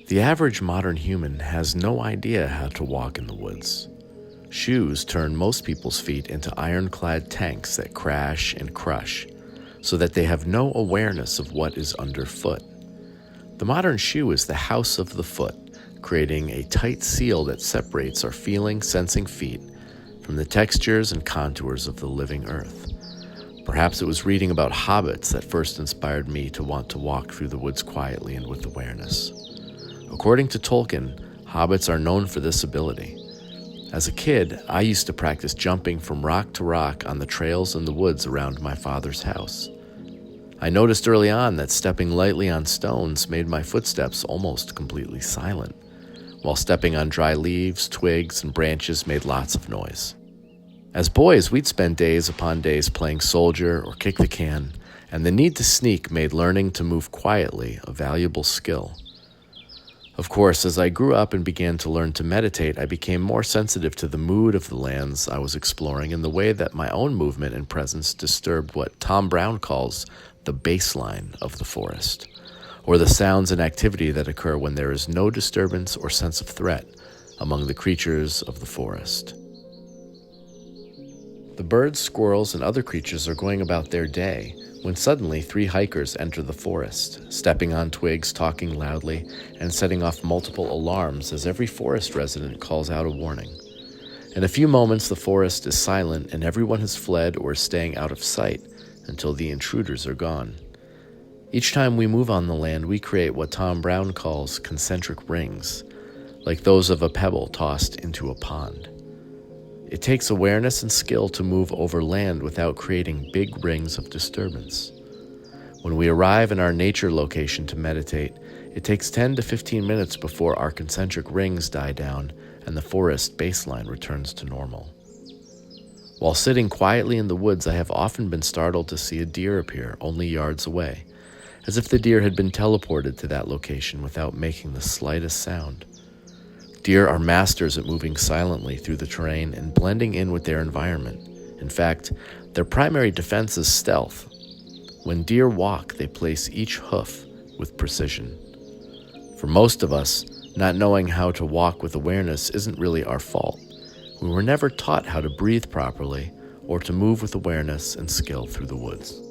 The average modern human has no idea how to walk in the woods. Shoes turn most people's feet into ironclad tanks that crash and crush, so that they have no awareness of what is underfoot. The modern shoe is the house of the foot, creating a tight seal that separates our feeling, sensing feet from the textures and contours of the living earth. Perhaps it was reading about hobbits that first inspired me to want to walk through the woods quietly and with awareness. According to Tolkien, hobbits are known for this ability. As a kid, I used to practice jumping from rock to rock on the trails in the woods around my father's house. I noticed early on that stepping lightly on stones made my footsteps almost completely silent, while stepping on dry leaves, twigs, and branches made lots of noise. As boys, we'd spend days upon days playing soldier or kick the can, and the need to sneak made learning to move quietly a valuable skill. Of course, as I grew up and began to learn to meditate, I became more sensitive to the mood of the lands I was exploring and the way that my own movement and presence disturbed what Tom Brown calls the baseline of the forest, or the sounds and activity that occur when there is no disturbance or sense of threat among the creatures of the forest. The birds, squirrels, and other creatures are going about their day when suddenly 3 hikers enter the forest, stepping on twigs, talking loudly, and setting off multiple alarms as every forest resident calls out a warning. In a few moments, the forest is silent and everyone has fled or is staying out of sight until the intruders are gone. Each time we move on the land, we create what Tom Brown calls concentric rings, like those of a pebble tossed into a pond. It takes awareness and skill to move over land without creating big rings of disturbance. When we arrive in our nature location to meditate, it takes 10 to 15 minutes before our concentric rings die down and the forest baseline returns to normal. While sitting quietly in the woods, I have often been startled to see a deer appear only yards away, as if the deer had been teleported to that location without making the slightest sound. Deer are masters at moving silently through the terrain and blending in with their environment. In fact, their primary defense is stealth. When deer walk, they place each hoof with precision. For most of us, not knowing how to walk with awareness isn't really our fault. We were never taught how to breathe properly or to move with awareness and skill through the woods.